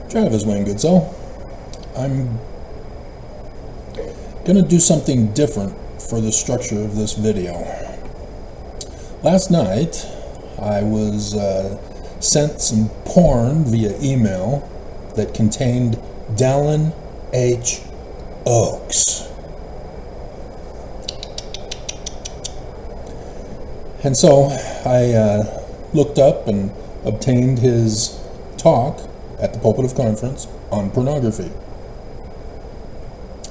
Travis Wayne Goodsell. I'm going to do something different for the structure of this video. Last night, I was sent some porn via email that contained Dallin H. Oaks. And so I looked up and obtained his talk at the Pulpit of Conference on pornography.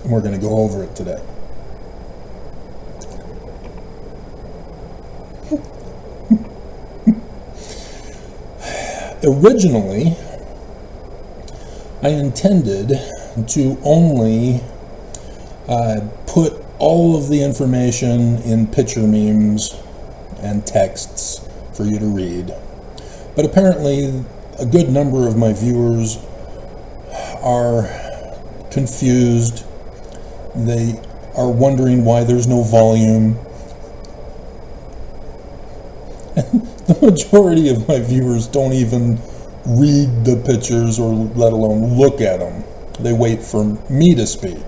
And we're going to go over it today. Originally, I intended to only put all of the information in picture memes and texts for you to read. But apparently, a good number of my viewers are confused. They are wondering why there's no volume. The majority of my viewers don't even read the pictures or let alone look at them. They wait for me to speak.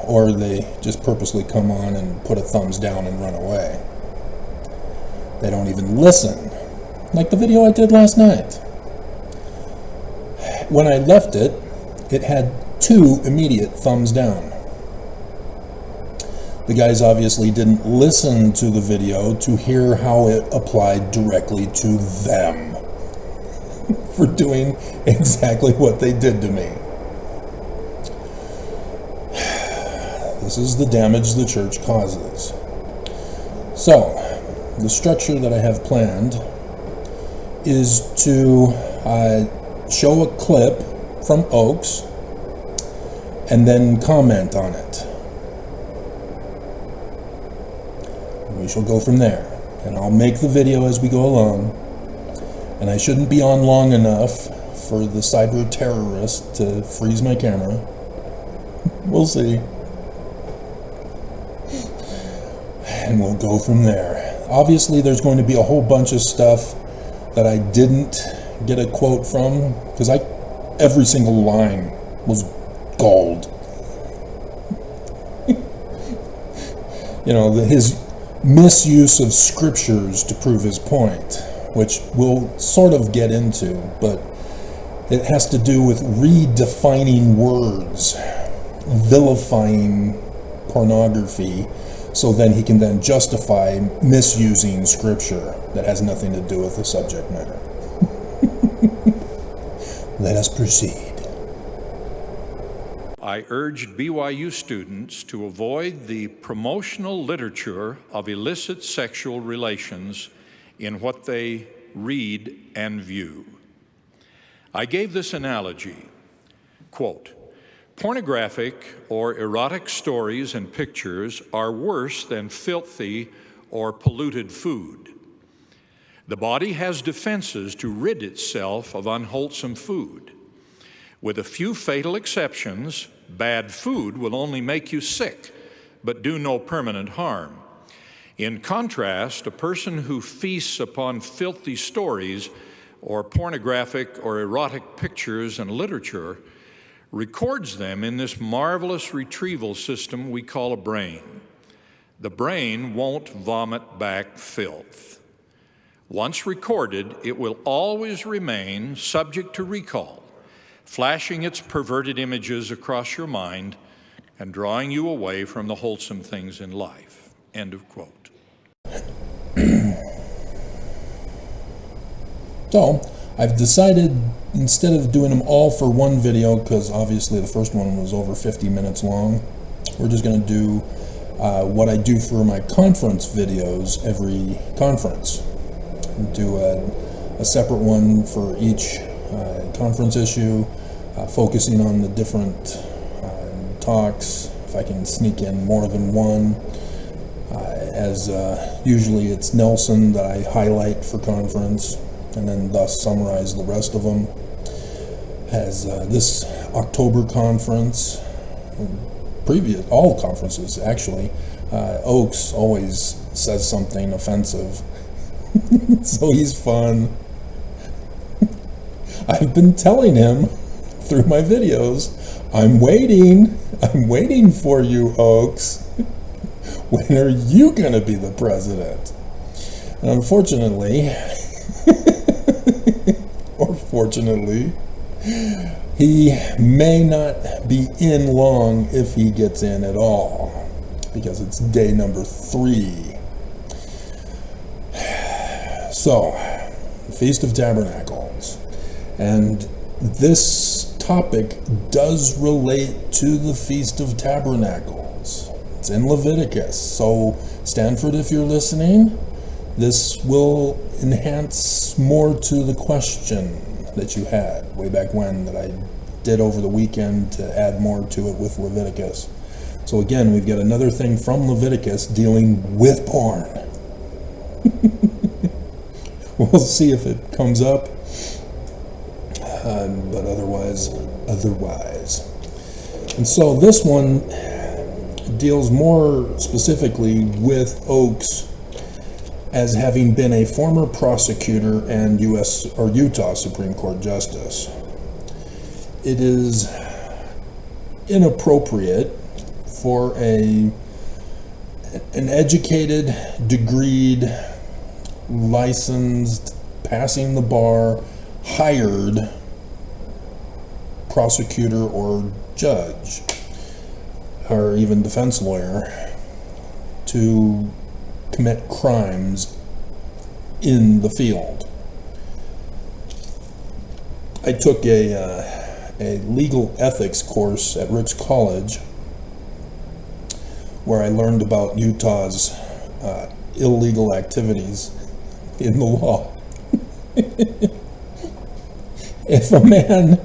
Or they just purposely come on and put a thumbs down and run away. They don't even listen. Like the video I did last night. When I left it, it had 2 immediate thumbs down. The guys obviously didn't listen to the video to hear how it applied directly to them for doing exactly what they did to me. This is the damage the church causes. So, the structure that I have planned is to show a clip from Oaks and then comment on it. We shall go from there, and I'll make the video as we go along, and I shouldn't be on long enough for the cyber terrorist to freeze my camera. We'll see. And we'll go from there. Obviously, there's going to be a whole bunch of stuff that I didn't get a quote from, because every single line was gold. You know, his misuse of scriptures to prove his point, which we'll sort of get into, but it has to do with redefining words, vilifying pornography, so then he can then justify misusing scripture that has nothing to do with the subject matter. Let us proceed. I urged BYU students to avoid the promotional literature of illicit sexual relations in what they read and view. I gave this analogy, quote, "Pornographic or erotic stories and pictures are worse than filthy or polluted food. The body has defenses to rid itself of unwholesome food. With a few fatal exceptions, bad food will only make you sick, but do no permanent harm. In contrast, a person who feasts upon filthy stories or pornographic or erotic pictures and literature records them in this marvelous retrieval system we call a brain. The brain won't vomit back filth. Once recorded, it will always remain subject to recall, flashing its perverted images across your mind and drawing you away from the wholesome things in life." End of quote. So, I've decided, instead of doing them all for one video, because obviously the first one was over 50 minutes long, we're just going to do what I do for my conference videos every conference. Do a separate one for each conference issue, focusing on the different talks, if I can sneak in more than one. As usually it's Nelson that I highlight for conference, and then thus summarize the rest of them. As this October conference, all conferences actually, Oaks always says something offensive. So he's fun. I've been telling him through my videos, I'm waiting for you, Oaks. When are you going to be the president? And unfortunately, or fortunately, he may not be in long if he gets in at all, because it's day number 3. So, the Feast of Tabernacles. And this topic does relate to the Feast of Tabernacles. It's in Leviticus. So, Stanford, if you're listening, this will enhance more to the question that you had way back when that I did over the weekend to add more to it with Leviticus. So again, we've got another thing from Leviticus dealing with porn. We'll see if it comes up, but otherwise. And so this one deals more specifically with Oaks as having been a former prosecutor and U.S. or Utah Supreme Court Justice. It is inappropriate for an educated, degreed, licensed, passing the bar, hired prosecutor or judge, or even defense lawyer, to commit crimes in the field. I took a legal ethics course at Rich College where I learned about Utah's illegal activities in the law. If a man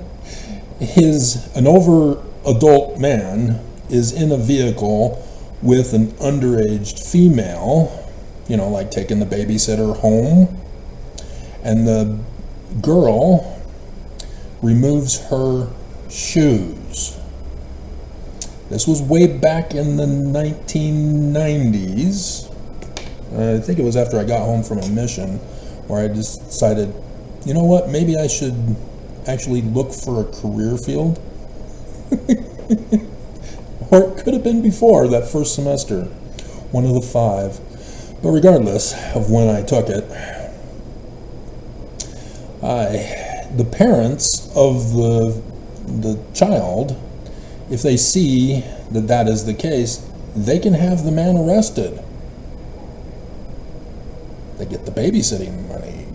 an over adult man is in a vehicle with an underage female, like taking the babysitter home, and the girl removes her shoes. This was way back in the 1990s. I think it was after I got home from a mission where I just decided, you know what, maybe I should actually look for a career field. Or it could have been before that first semester, one of the 5. But regardless of when I took it, the parents of the child, if they see that is the case, they can have the man arrested. They get the babysitting money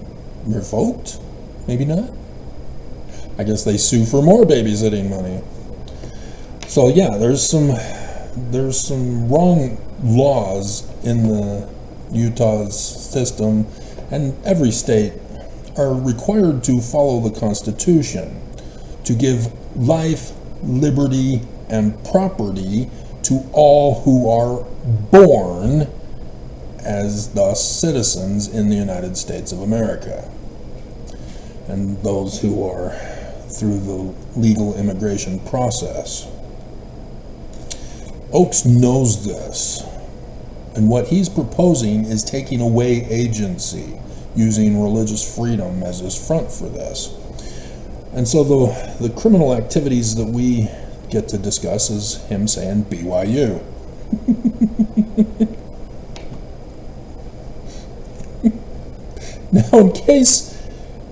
revoked? Maybe not. I guess they sue for more babysitting money. So yeah, there's some wrong laws in the Utah's system, and every state are required to follow the Constitution to give life, liberty, and property to all who are born as thus citizens in the United States of America, and those who are through the legal immigration process. Oaks knows this, and what he's proposing is taking away agency, using religious freedom as his front for this. And so the criminal activities that we get to discuss is him saying BYU. Now, in case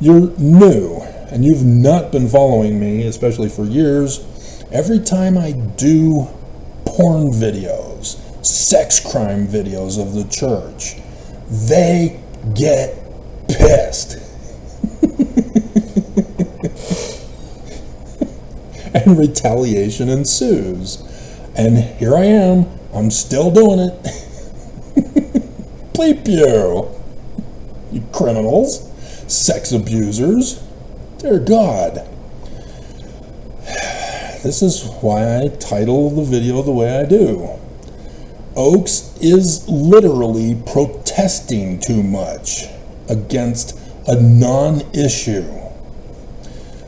you're new and you've not been following me, especially for years, every time I do porn videos, sex crime videos of the church, they get pissed. And retaliation ensues. And here I am, I'm still doing it. Bleep you criminals, sex abusers. Dear God. This is why I title the video the way I do. Oaks is literally protesting too much against a non-issue.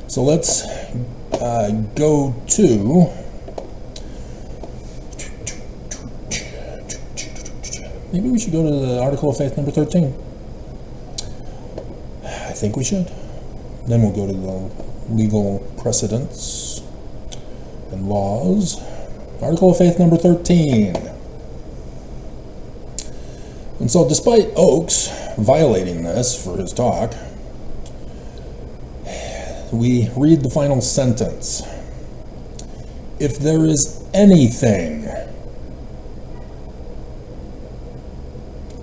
So let's go to maybe we should go to the Article of Faith number 13. I think we should. Then we'll go to the legal precedents and laws. Article of Faith number 13. And so despite Oakes violating this for his talk, we read the final sentence. If there is anything,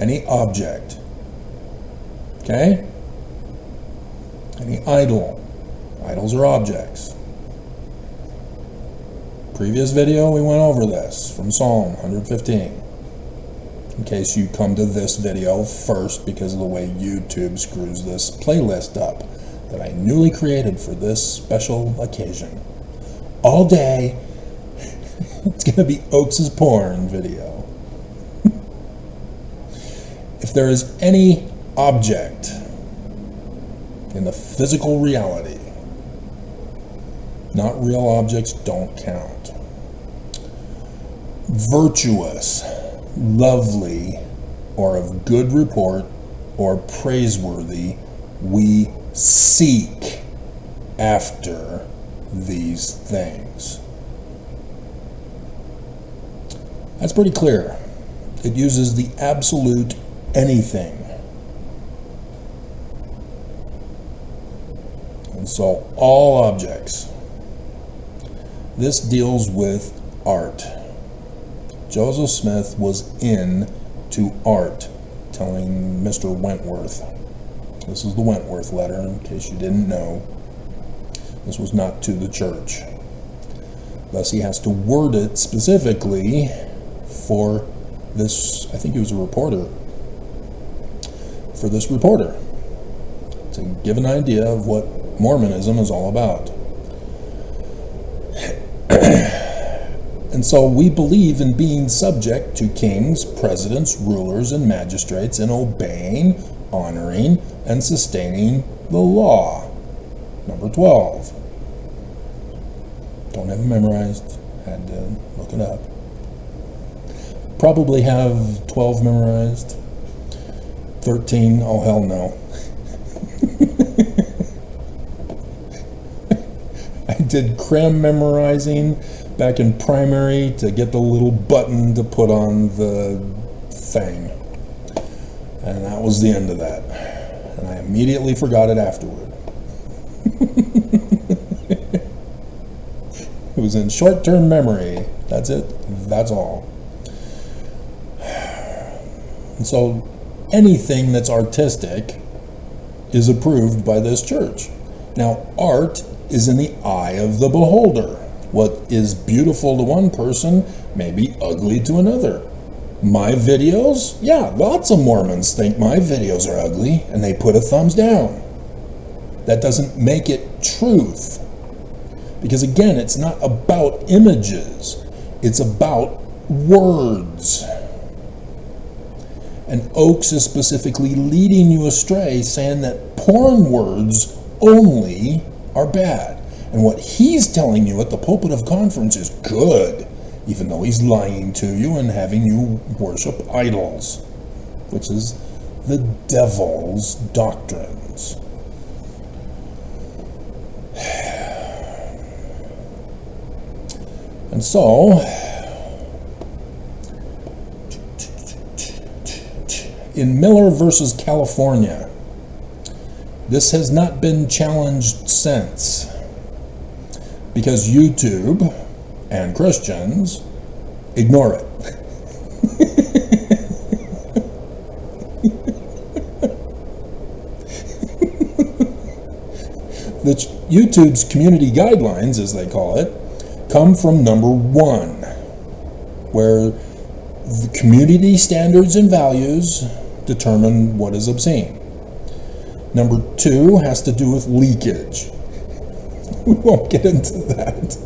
any object, okay? Any idol. Idols are objects. Previous video, we went over this from Psalm 115. In case you come to this video first because of the way YouTube screws this playlist up that I newly created for this special occasion. All day, it's going to be Oakes' porn video. If there is any object in the physical reality, not real objects don't count. Virtuous, lovely, or of good report, or praiseworthy, we seek after these things. That's pretty clear. It uses the absolute anything. And so all objects. This deals with art. Joseph Smith was into art, telling Mr. Wentworth. This is the Wentworth letter, in case you didn't know. This was not to the church. Thus, he has to word it specifically for this, I think he was a reporter, for this reporter, to give an idea of what Mormonism is all about. And so we believe in being subject to kings, presidents, rulers, and magistrates, and obeying, honoring, and sustaining the law. Number 12. Don't have it memorized. Had to look it up. Probably have 12 memorized. 13, oh hell no. I did cram memorizing back in primary to get the little button to put on the thing. And that was the end of that. And I immediately forgot it afterward. It was in short-term memory. That's it. That's all. And so anything that's artistic is approved by this church. Now, art is in the eye of the beholder. What is beautiful to one person may be ugly to another. My videos? Yeah, lots of Mormons think my videos are ugly, and they put a thumbs down. That doesn't make it truth. Because again, it's not about images. It's about words. And Oakes is specifically leading you astray, saying that porn words only are bad. And what he's telling you at the pulpit of conference is good, even though he's lying to you and having you worship idols, which is the devil's doctrines. And so, in Miller versus California, this has not been challenged since, because YouTube and Christians ignore it. YouTube's community guidelines, as they call it, come from number 1, where the community standards and values determine what is obscene. Number 2 has to do with leakage. We won't get into that.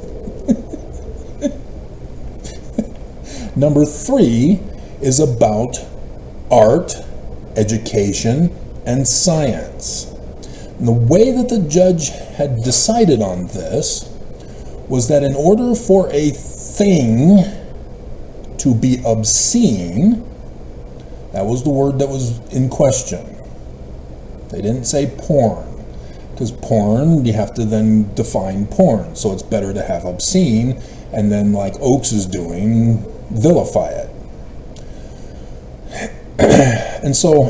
Number 3 is about art, education, and science. And the way that the judge had decided on this was that in order for a thing to be obscene, that was the word that was in question. They didn't say porn. Because porn, you have to then define porn. So it's better to have obscene, and then, like Oakes is doing, vilify it. And so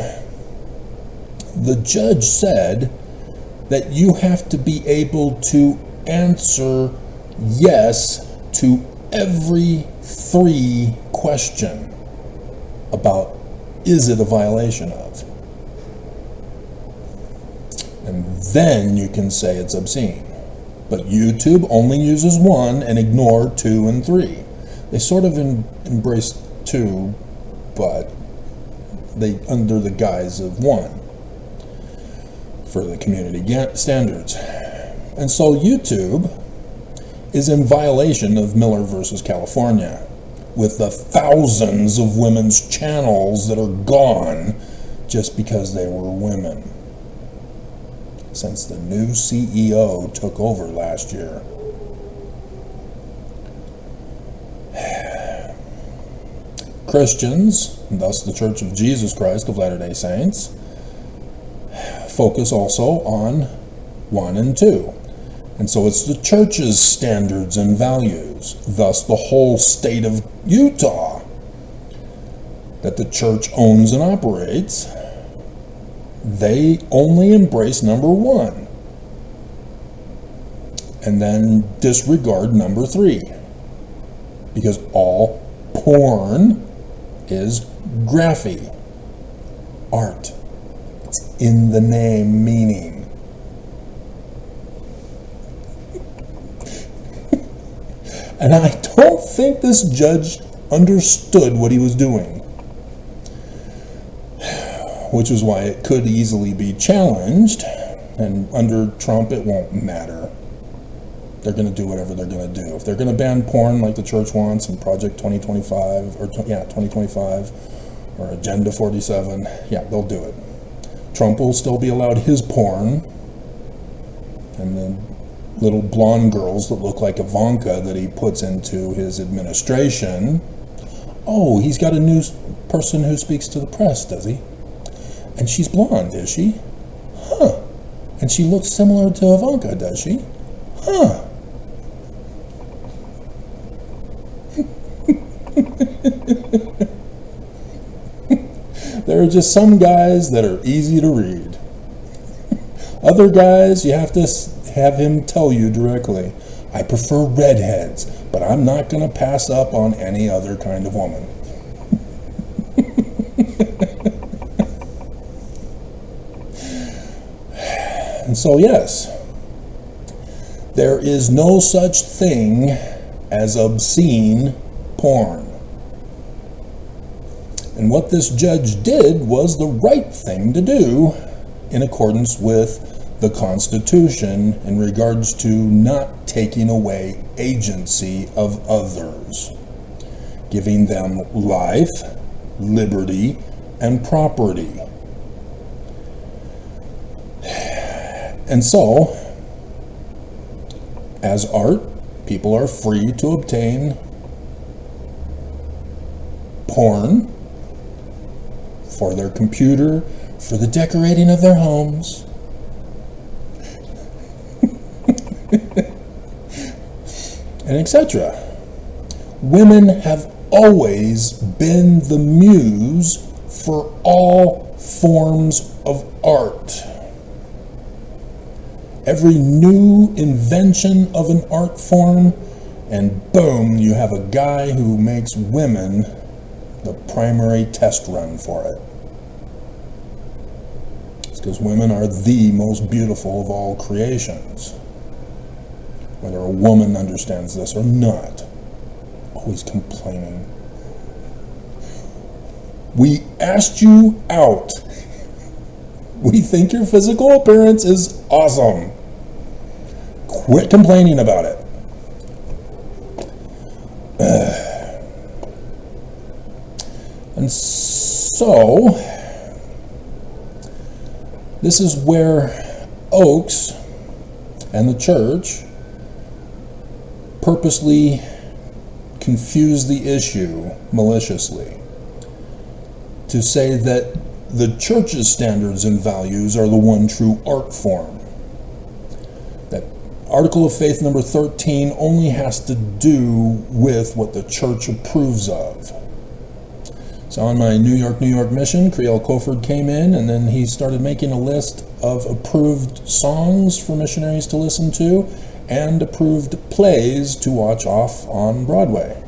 the judge said that you have to be able to answer yes to every 3 question about, is it a violation of? And then you can say it's obscene. But YouTube only uses 1 and ignore 2 and 3. They sort of embrace 2, but they under the guise of 1 for the community standards. And so YouTube is in violation of Miller versus California, with the thousands of women's channels that are gone just because they were women, since the new CEO took over last year. Christians, and thus the Church of Jesus Christ of Latter-day Saints, focus also on 1 and 2. And so it's the church's standards and values, thus the whole state of Utah that the church owns and operates. They only embrace number 1 and then disregard number 3, because all porn is graphy, art. It's in the name, meaning. And I don't think this judge understood what he was doing, which is why it could easily be challenged, and under Trump it won't matter. They're going to do whatever they're going to do. If they're going to ban porn like the church wants in Project 2025, or 2025, or Agenda 47, yeah, they'll do it. Trump will still be allowed his porn, and then little blonde girls that look like Ivanka that he puts into his administration. Oh, he's got a new person who speaks to the press, does he? And she's blonde, is she? Huh. And she looks similar to Ivanka, does she? Huh. There are just some guys that are easy to read. Other guys, you have to have him tell you directly, I prefer redheads, but I'm not going to pass up on any other kind of woman. And so, yes, there is no such thing as obscene porn. And what this judge did was the right thing to do in accordance with the Constitution in regards to not taking away agency of others, giving them life, liberty, and property. And so, as art, people are free to obtain porn for their computer, for the decorating of their homes. And etc. Women have always been the muse for all forms of art. Every new invention of an art form, and boom, you have a guy who makes women the primary test run for it. It's because women are the most beautiful of all creations. Whether a woman understands this or not. Always complaining. We asked you out. We think your physical appearance is awesome. Quit complaining about it. And so, this is where Oakes and the church purposely confuse the issue maliciously to say that the church's standards and values are the one true art form. That Article of Faith number 13 only has to do with what the church approves of. So on my New York mission, Creel Coford came in, and then he started making a list of approved songs for missionaries to listen to and approved plays to watch off on Broadway.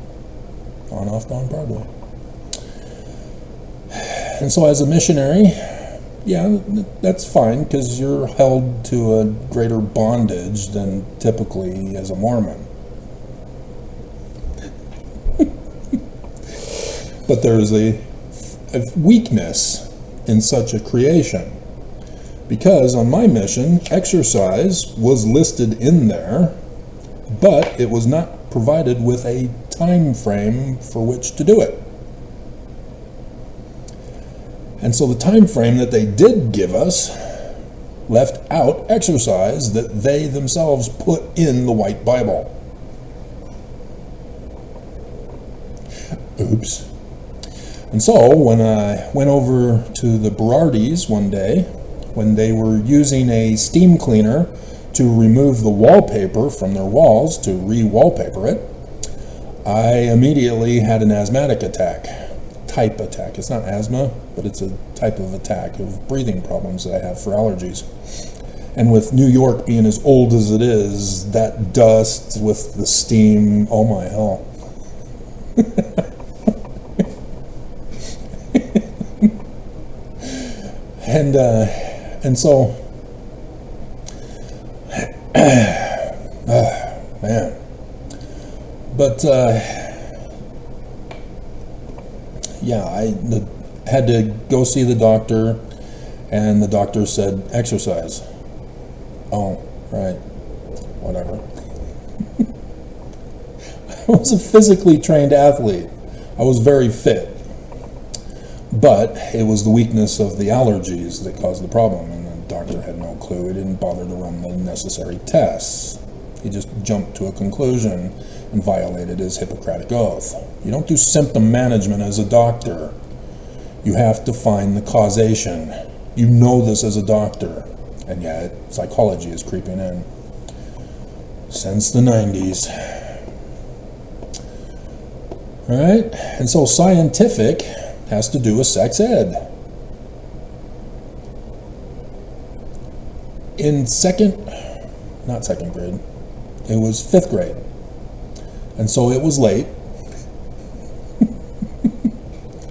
Off on Broadway. And so as a missionary, yeah, that's fine, because you're held to a greater bondage than typically as a Mormon. But there's a weakness in such a creation, because on my mission, exercise was listed in there, but it was not provided with a time frame for which to do it. And so the time frame that they did give us left out exercise that they themselves put in the White Bible. Oops. And so when I went over to the Berardis one day, when they were using a steam cleaner to remove the wallpaper from their walls to re-wallpaper it, I immediately had an asthmatic attack. Type attack. It's not asthma, but it's a type of attack of breathing problems that I have for allergies. And with New York being as old as it is, that dust with the steam, oh my hell. And so, man. But, yeah, I had to go see the doctor, and the doctor said, exercise. Oh, right, whatever. I was a physically trained athlete. I was very fit. But it was the weakness of the allergies that caused the problem, and the doctor had no clue. He didn't bother to run the necessary tests. He just jumped to a conclusion and violated his Hippocratic oath. You don't do symptom management as a doctor. You have to find the causation. You know this as a doctor. And yet, psychology is creeping in. Since the 90s. All right? And so scientific has to do with sex ed. In not second grade, it was 5th grade. And so it was late.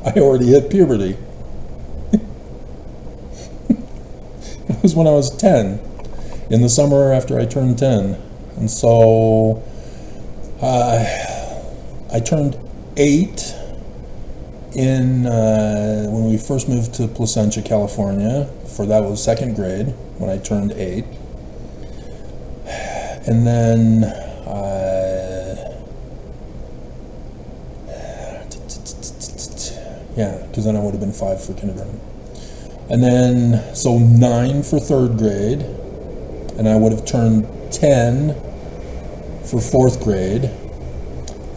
I already hit puberty. It was when I was 10, in the summer after I turned 10. And so I turned 8 when we first moved to Placentia, California. That was 2nd grade when I turned 8. And then because then I would have been 5 for kindergarten. And then, so 9 for 3rd grade, and I would have turned 10 for 4th grade.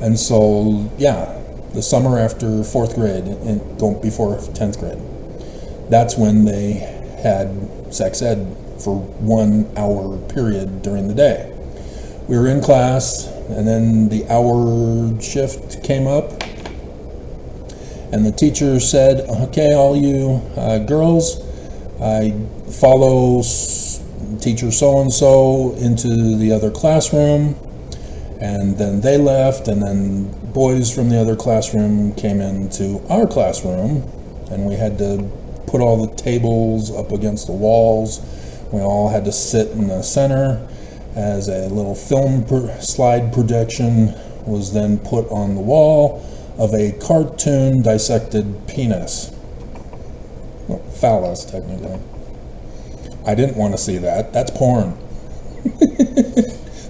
And so, yeah, the summer after 4th grade, and before 10th grade, that's when they had sex ed for 1 hour period during the day. We were in class, and then the hour shift came up, and the teacher said, okay, all you girls, I follow teacher so-and-so into the other classroom. And then they left, and then boys from the other classroom came into our classroom, and we had to put all the tables up against the walls. We all had to sit in the center as a little film slide projection was then put on the wall of a cartoon dissected penis. Well, phallus, technically. I didn't want to see that. That's porn.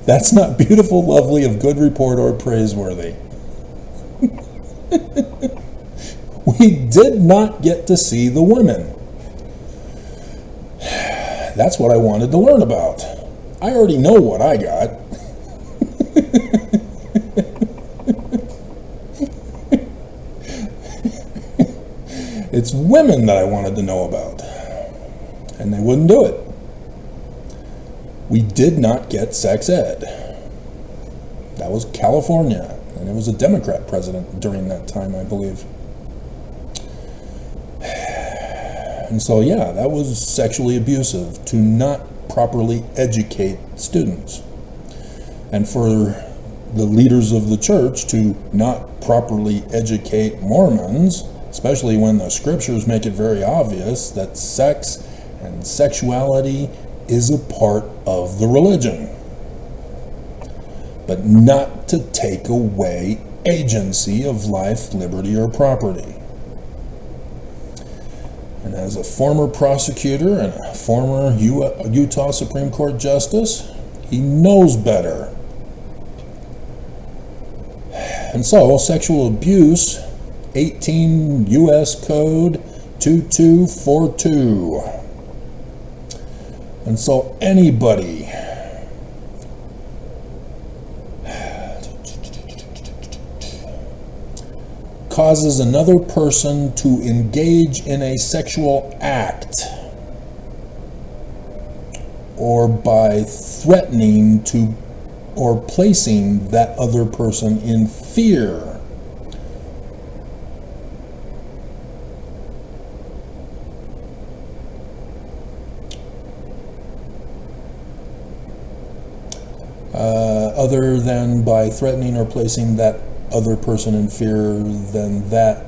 That's not beautiful, lovely, of good report, or praiseworthy. We did not get to see the women. That's what I wanted to learn about. I already know what I got. It's women that I wanted to know about. And they wouldn't do it. we did not get sex ed. That was California, and it was a Democrat president during that time, I believe. And so, yeah, that was sexually abusive, to not properly educate students. And for the leaders of the church to not properly educate Mormons, especially when the scriptures make it very obvious that sex and sexuality is a part of the religion, but not to take away agency of life, liberty, or property. And as a former prosecutor and a former Utah Supreme Court justice, he knows better. And so, sexual abuse, 18 U.S. Code 2242. And so anybody causes another person to engage in a sexual act, or by threatening to or placing that other person in fear, other than by threatening or placing that other person in fear, then that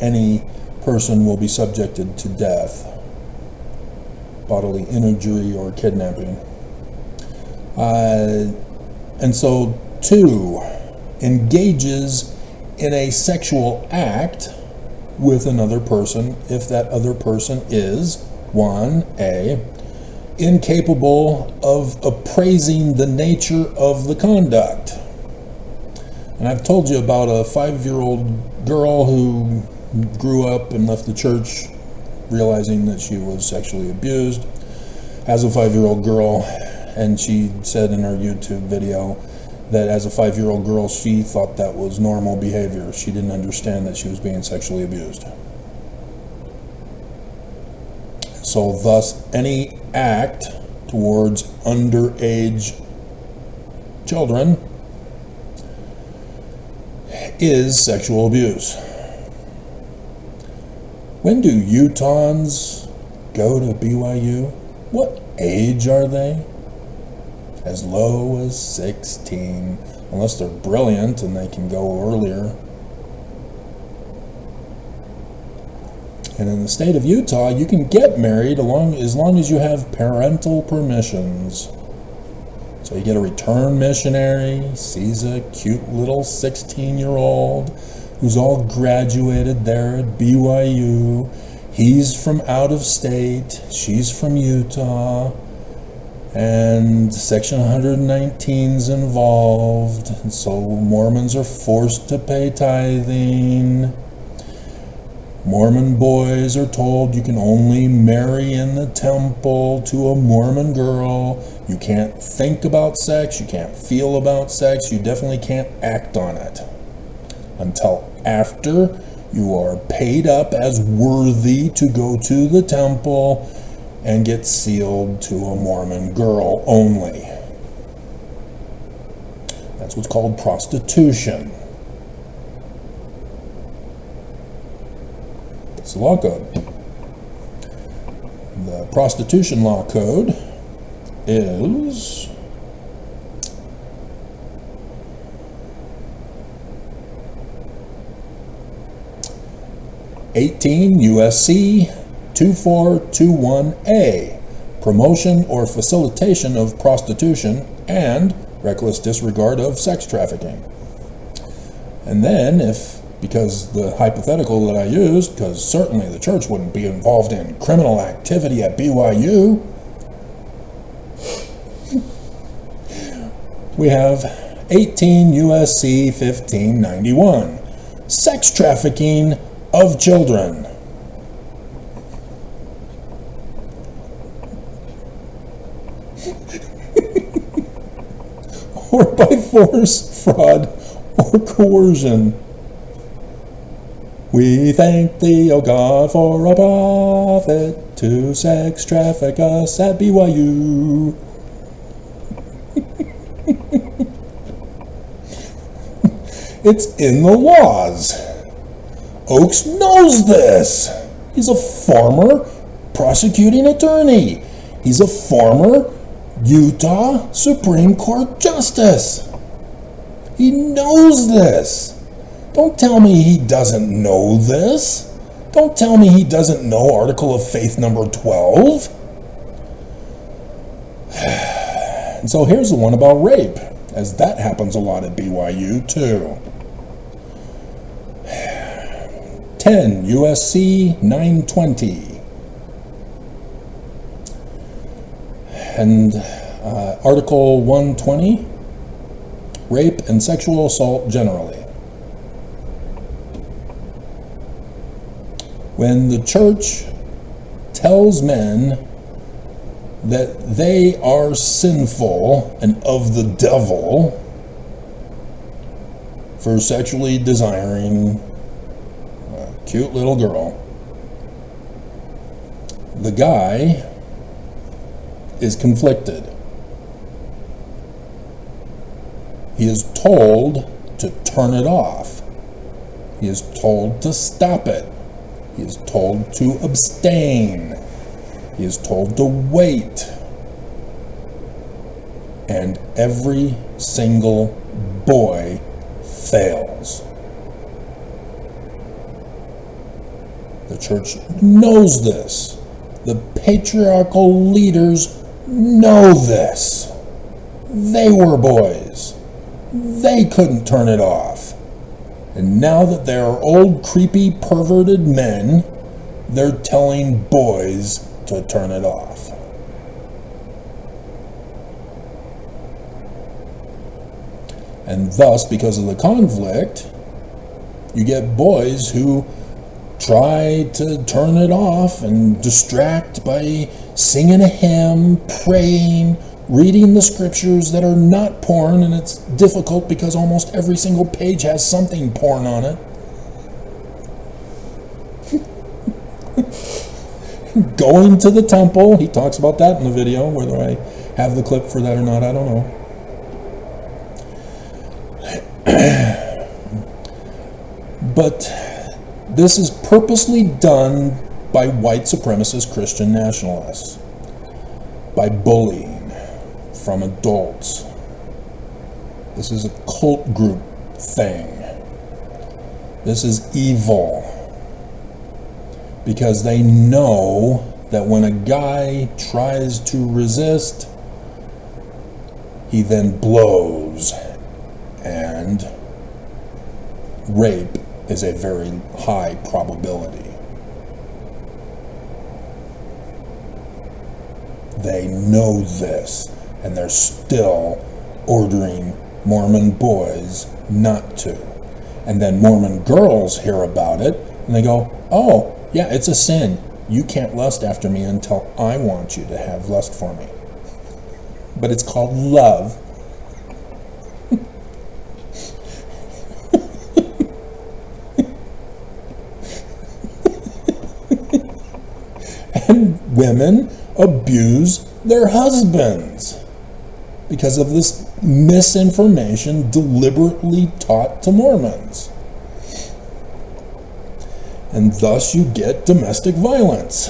any person will be subjected to death, bodily injury, or kidnapping. And so 2, engages in a sexual act with another person if that other person is 1A, incapable of appraising the nature of the conduct. And I've told you about a 5-year-old girl who grew up and left the church realizing that she was sexually abused as a 5-year-old girl. And she said in her YouTube video that as a 5-year-old girl, she thought that was normal behavior. She didn't understand that she was being sexually abused. So thus, any act towards underage children is sexual abuse. When do Utahns go to BYU? What age are they? As low as 16, unless they're brilliant and they can go earlier. And in the state of Utah, you can get married as long as you have parental permissions. So you get a return missionary, sees a cute little 16-year-old who's all graduated there at BYU. He's from out of state, she's from Utah, and Section 119's involved, and so Mormons are forced to pay tithing. Mormon boys are told you can only marry in the temple to a Mormon girl. You can't think about sex, you can't feel about sex, you definitely can't act on it until after you are paid up as worthy to go to the temple and get sealed to a Mormon girl only. That's what's called prostitution. That's the law code. The prostitution law code is (18) USC 2421A, promotion or facilitation of prostitution and reckless disregard of sex trafficking. And then because the hypothetical that I used, because certainly the church wouldn't be involved in criminal activity at BYU, we have 18 USC 1591, sex trafficking of children. Or by force, fraud, or coercion. We thank thee, O God, for a prophet to sex traffic us at BYU. It's in the laws. Oakes knows this. He's a former prosecuting attorney. He's a former Utah Supreme Court Justice. He knows this. Don't tell me he doesn't know this. Don't tell me he doesn't know Article of Faith number 12. And so here's the one about rape, as that happens a lot at BYU too. 10 USC 920. And Article 120, rape and sexual assault generally. When the church tells men that they are sinful and of the devil for sexually desiring a cute little girl, the guy is conflicted. He is told to turn it off. He is told to stop it. He is told to abstain. He is told to wait. And every single boy fails. The church knows this. The patriarchal leaders know this. They were boys. They couldn't turn it off. And now that they are old, creepy, perverted men, they're telling boys to turn it off. And thus, because of the conflict, you get boys who try to turn it off and distract by singing a hymn, praying, reading the scriptures that are not porn, and it's difficult because almost every single page has something porn on it. Going to the temple, he talks about that in the video. Whether I have the clip for that or not, I don't know. But this is purposely done by white supremacist Christian nationalists, by bullying from adults. This is a cult group thing. This is evil. Because they know that when a guy tries to resist, he then blows. And rape is a very high probability. They know this, and they're still ordering Mormon boys not to. And then Mormon girls hear about it, and they go, oh, yeah, it's a sin. You can't lust after me until I want you to have lust for me. But it's called love. And women abuse their husbands because of this misinformation deliberately taught to Mormons. And thus you get domestic violence.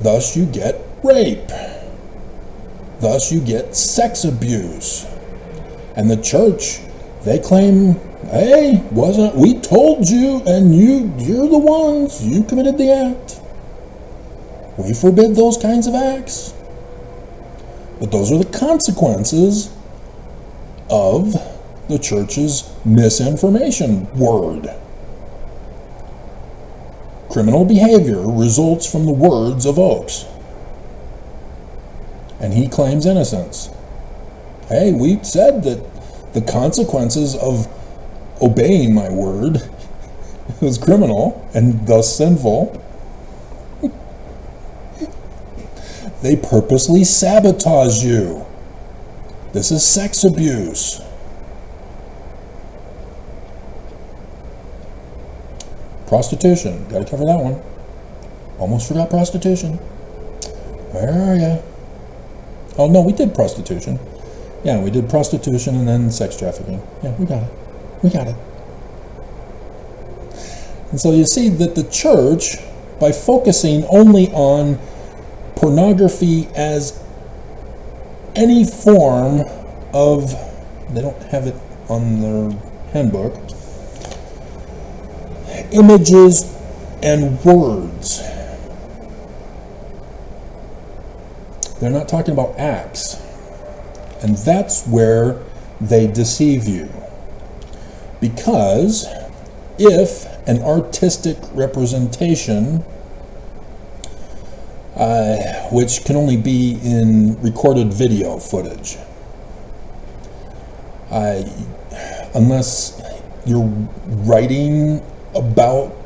Thus you get rape. Thus you get sex abuse. And the church, they claim, hey, we told you, and you're the ones, you committed the act. We forbid those kinds of acts. But those are the consequences of the church's misinformation word. Criminal behavior results from the words of Oakes. And he claims innocence. Hey, we said that the consequences of obeying my word was criminal and thus sinful. They purposely sabotage you. This is sex abuse. Prostitution. Got to cover that one. Almost forgot prostitution. Where are you? Oh, no, we did prostitution. Yeah, we did prostitution and then sex trafficking. Yeah, we got it. We got it. And so you see that the church, by focusing only on pornography as any form of, they don't have it on their handbook, images and words. They're not talking about acts. And that's where they deceive you. Because if an artistic representation, which can only be in recorded video footage, unless you're writing about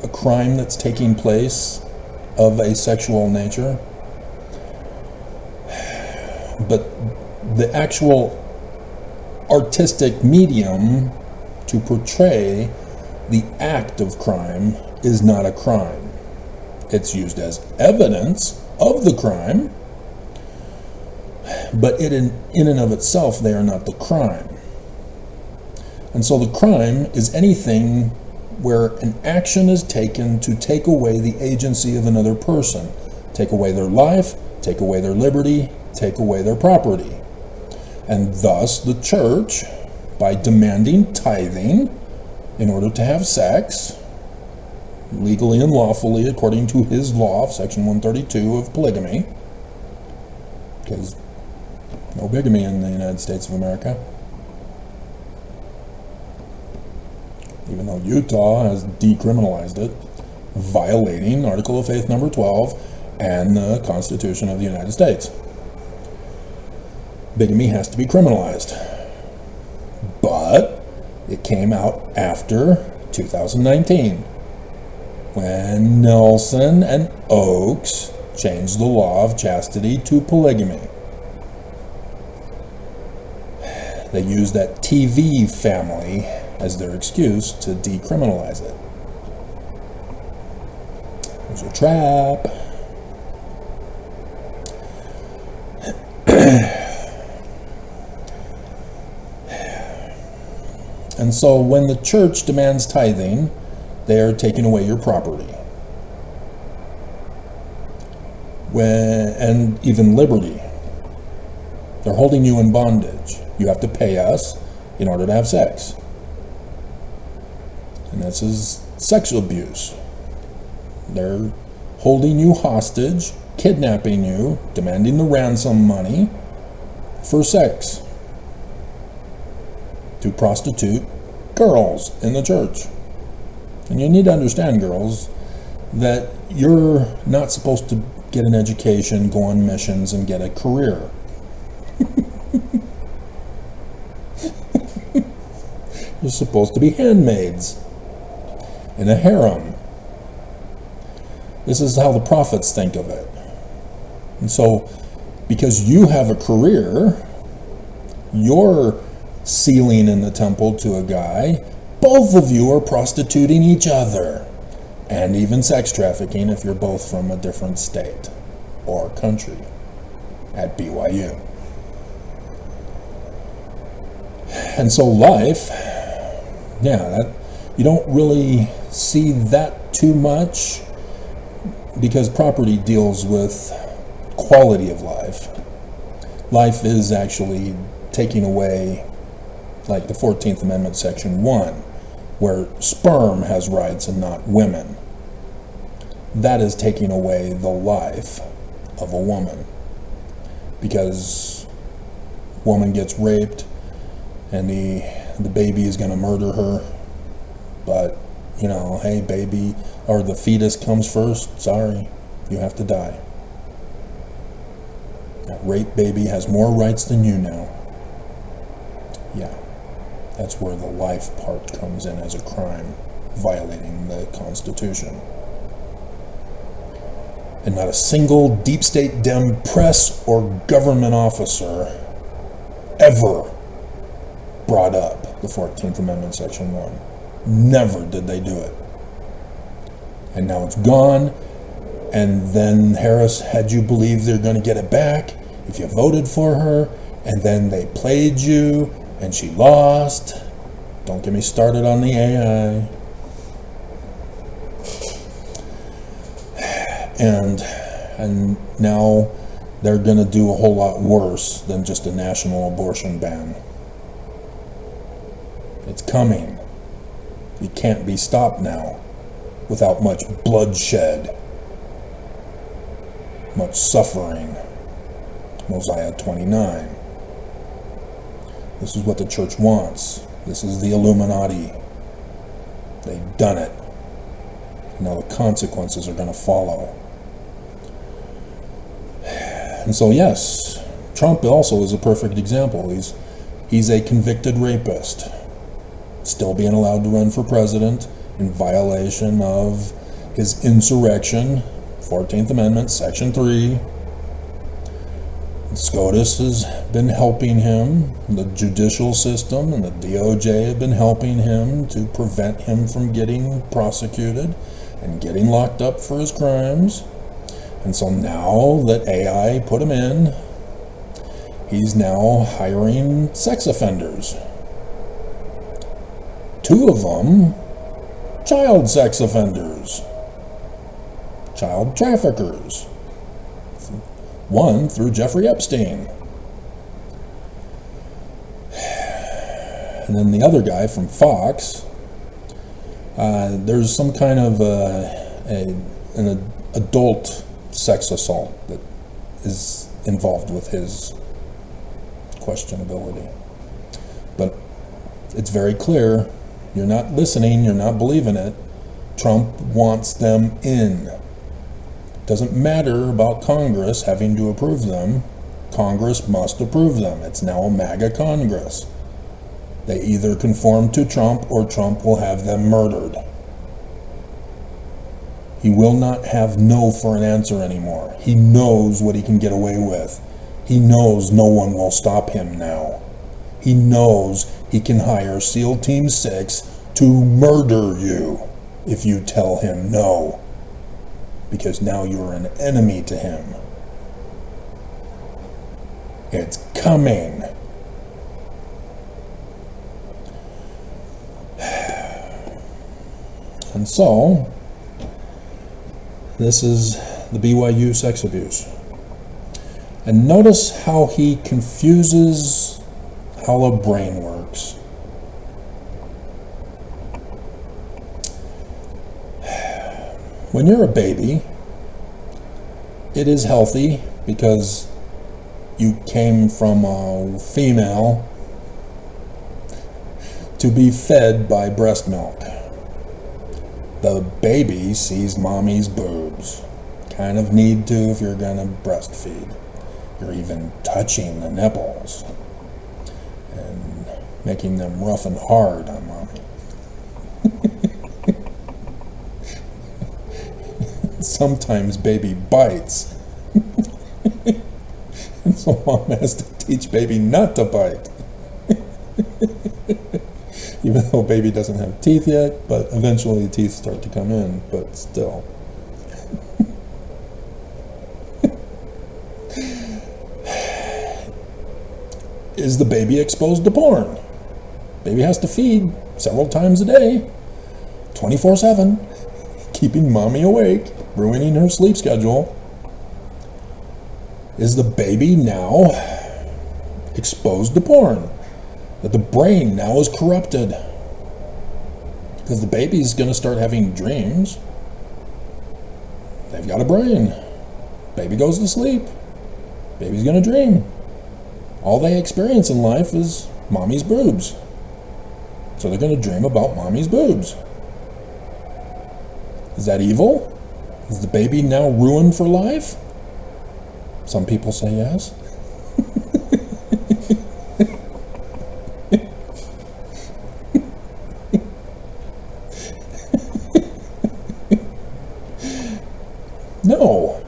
a crime that's taking place of a sexual nature, but the actual artistic medium to portray the act of crime is not a crime. It's used as evidence of the crime, but in and of itself, they are not the crime. And so the crime is anything where an action is taken to take away the agency of another person, take away their life, take away their liberty, take away their property. And thus the church, by demanding tithing in order to have sex, legally and lawfully according to his law, section 132 of polygamy, because no bigamy in the United States of America, even though Utah has decriminalized it, violating Article of Faith number 12 and the Constitution of the United States. Bigamy has to be criminalized. But it came out after 2019, when Nelson and Oakes changed the law of chastity to polygamy. They used that TV family as their excuse to decriminalize it. It was a trap. And so when the church demands tithing, they are taking away your property. And even liberty. They're holding you in bondage. You have to pay us in order to have sex. And this is sexual abuse. They're holding you hostage, kidnapping you, demanding the ransom money for sex, to prostitute girls in the church. And you need to understand, girls, that you're not supposed to get an education, go on missions, and get a career. You're supposed to be handmaids in a harem. This is how the prophets think of it. And so, because you have a career, you're sealing in the temple to a guy, both of you are prostituting each other, and even sex trafficking if you're both from a different state or country at BYU. And so life, you don't really see that too much, because property deals with quality of life. Life is actually taking away, like the 14th Amendment, Section 1, where sperm has rights and not women. That is taking away the life of a woman, because woman gets raped and the baby is going to murder her, but hey, baby, or the fetus comes first, sorry, you have to die. That rape baby has more rights than you now. Yeah, that's where the life part comes in as a crime, violating the Constitution. And not a single deep state Dem press or government officer ever brought up the 14th Amendment, Section 1. Never did they do it. and now it's gone. And then Harris had you believe they're going to get it back if you voted for her, and then they played you and she lost. Don't get me started on the AI. And now they're going to do a whole lot worse than just a national abortion ban. It's coming. It can't be stopped now without much bloodshed, much suffering. Mosiah 29. This is what the church wants. This is the Illuminati. They've done it. Now the consequences are going to follow. And so yes, Trump also is a perfect example. He's a convicted rapist, still being allowed to run for president in violation of his insurrection, 14th Amendment, Section 3. SCOTUS has been helping him. The judicial system and the DOJ have been helping him to prevent him from getting prosecuted and getting locked up for his crimes. And so now that AI put him in, he's now hiring sex offenders. 2 of them, child sex offenders, child traffickers. 1 through Jeffrey Epstein. And then the other guy from Fox, there's some kind of an adult sex assault that is involved with his questionability. But it's very clear, you're not listening, you're not believing it. Trump wants them in. Doesn't matter about Congress having to approve them. Congress must approve them. It's now a MAGA Congress. They either conform to Trump or Trump will have them murdered. He will not have no for an answer anymore. He knows what he can get away with. He knows no one will stop him now. He knows he can hire SEAL Team 6 to murder you if you tell him no. Because now you're an enemy to him. It's coming. And so, this is the BYU sex abuse. And notice how he confuses how a brain works. When you're a baby, it is healthy because you came from a female to be fed by breast milk. The baby sees mommy's boobs. Kind of need to if you're gonna breastfeed. You're even touching the nipples and making them rough and hard on mommy. Sometimes baby bites. And so mom has to teach baby not to bite. Even though baby doesn't have teeth yet, but eventually teeth start to come in, but still. Is the baby exposed to porn? Baby has to feed several times a day, 24/7, keeping mommy awake, ruining her sleep schedule. Is the baby now exposed to porn? That the brain now is corrupted? Because the baby's going to start having dreams. They've got a brain. Baby goes to sleep. Baby's going to dream. All they experience in life is mommy's boobs. So they're going to dream about mommy's boobs. Is that evil? Is the baby now ruined for life? Some people say yes. No.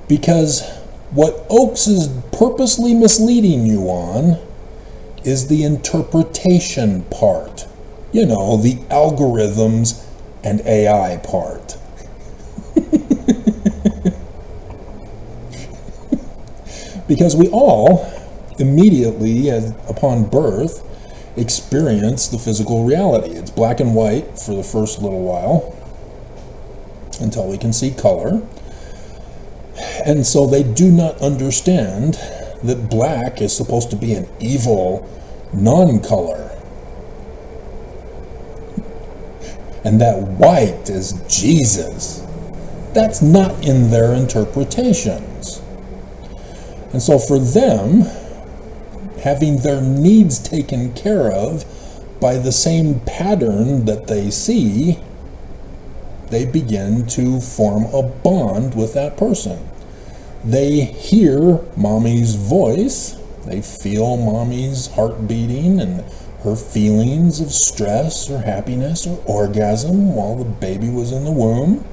Because what Oakes is purposely misleading you on is the interpretation part. You know, the algorithms and AI part. Because we all immediately, upon birth, experience the physical reality. It's black and white for the first little while until we can see color. And so they do not understand that black is supposed to be an evil non-color, and that white is Jesus. That's not in their interpretations. And so for them, having their needs taken care of by the same pattern that they see, they begin to form a bond with that person. They hear mommy's voice, they feel mommy's heart beating and her feelings of stress or happiness or orgasm while the baby was in the womb.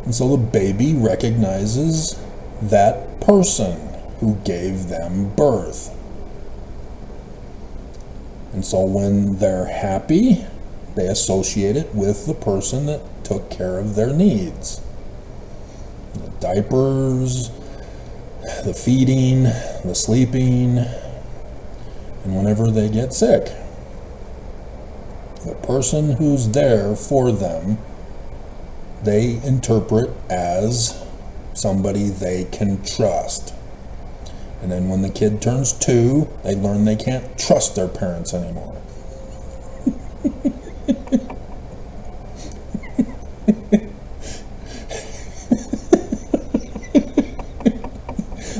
And so the baby recognizes that person who gave them birth. And so when they're happy, they associate it with the person that took care of their needs. The diapers, the feeding, the sleeping, and whenever they get sick, the person who's there for them, they interpret as somebody they can trust. And then when the kid turns 2, they learn they can't trust their parents anymore.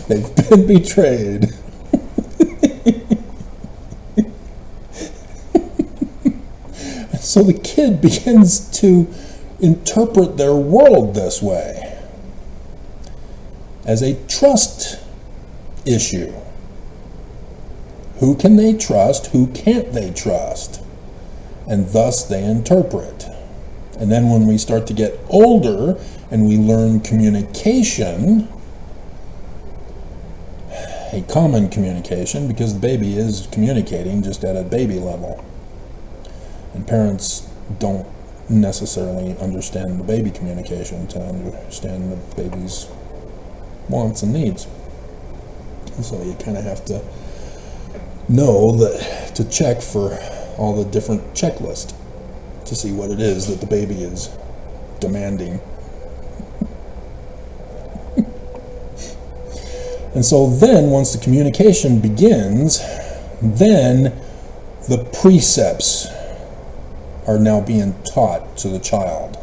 They've been betrayed. So the kid begins to interpret their world this way, as a trust issue. Who can they trust? Who can't they trust? And thus they interpret. And then when we start to get older and we learn communication, a common communication, because the baby is communicating just at a baby level. And parents don't necessarily understand the baby communication to understand the baby's wants and needs. And so you kind of have to know that to check for all the different checklists to see what it is that the baby is demanding. And so then once the communication begins, then the precepts are now being taught to the child.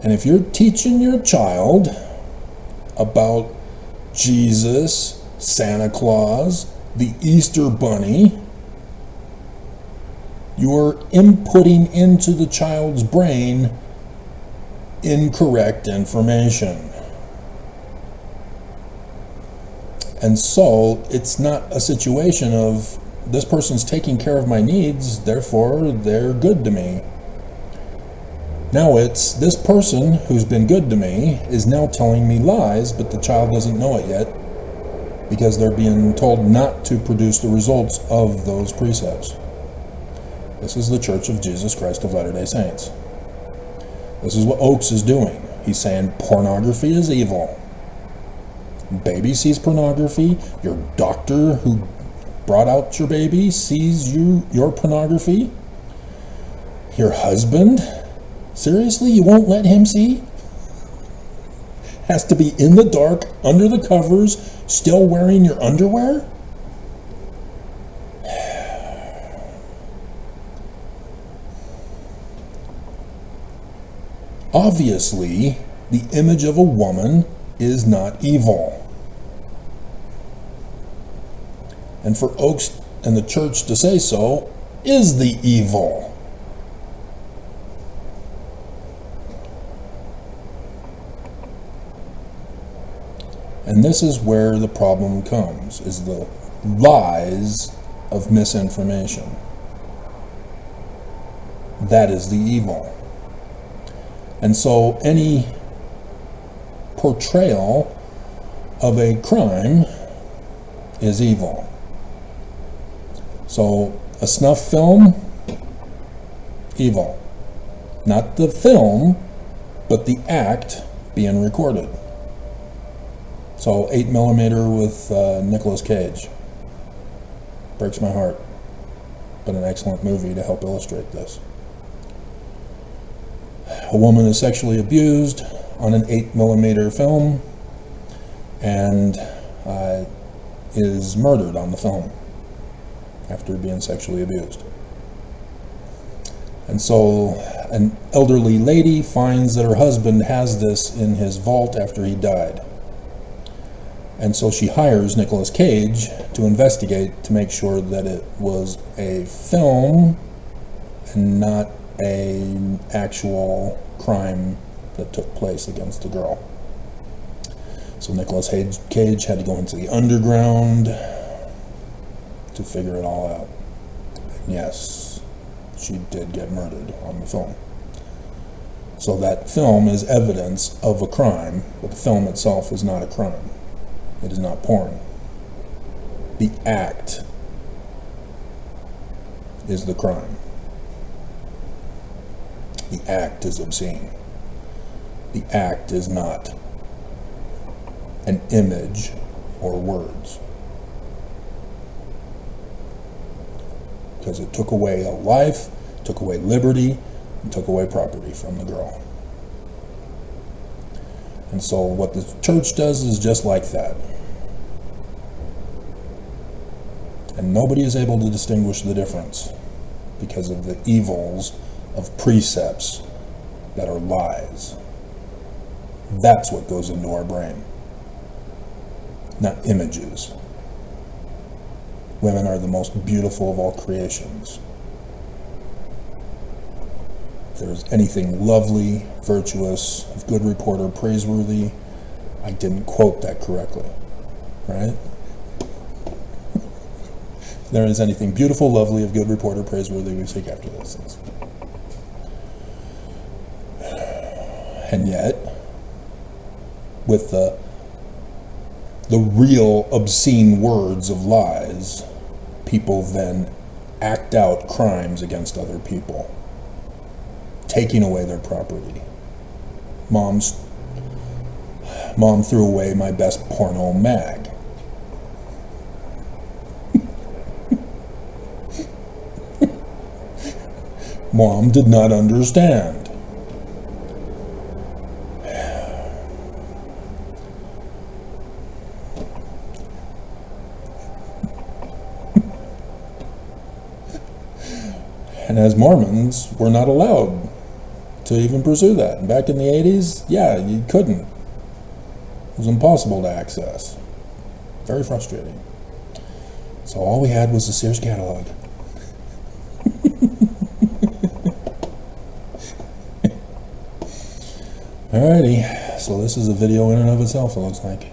And if you're teaching your child about Jesus, Santa Claus, the Easter Bunny, you're inputting into the child's brain incorrect information. And so it's not a situation of this person's taking care of my needs, therefore they're good to me. Now it's this person who's been good to me is now telling me lies, but the child doesn't know it yet because they're being told not to produce the results of those precepts. This is the Church of Jesus Christ of Latter-day Saints. This is what Oakes is doing. He's saying pornography is evil. Baby sees pornography. Your doctor who brought out your baby sees your pornography. Your husband, seriously, you won't let him see? Has to be in the dark, under the covers, still wearing your underwear? Obviously, the image of a woman is not evil. And for Oakes and the church to say so is the evil. And this is where the problem comes, is the lies of misinformation. That is the evil. And so any portrayal of a crime is evil. So a snuff film evil. Not the film, but the act being recorded. So 8mm with Nicolas Cage. Breaks my heart, but an excellent movie to help illustrate this. A woman is sexually abused on an 8mm film and is murdered on the film after being sexually abused. And so an elderly lady finds that her husband has this in his vault after he died. And so she hires Nicolas Cage to investigate to make sure that it was a film and not an actual crime that took place against the girl. So Nicolas Cage had to go into the underground to figure it all out. And yes, she did get murdered on the film. So that film is evidence of a crime, but the film itself is not a crime. It is not porn. The act is the crime. The act is obscene. The act is not an image or words. Because it took away a life, took away liberty, and took away property from the girl. And so what the church does is just like that. And nobody is able to distinguish the difference because of the evils of precepts that are lies. That's what goes into our brain, not images. Women are the most beautiful of all creations. If there's anything lovely, virtuous, of good report, or praiseworthy, I didn't quote that correctly, right? If there is anything beautiful, lovely, of good report, or praiseworthy, we seek after those things. And yet, with the real obscene words of lies, people then act out crimes against other people, taking away their property. Mom threw away my best porno mag. Mom did not understand. And as Mormons, we're not allowed to even pursue that. And back in the 80s, yeah, you couldn't. It was impossible to access. Very frustrating. So all we had was the Sears catalog. Alrighty, so this is a video in and of itself, it looks like.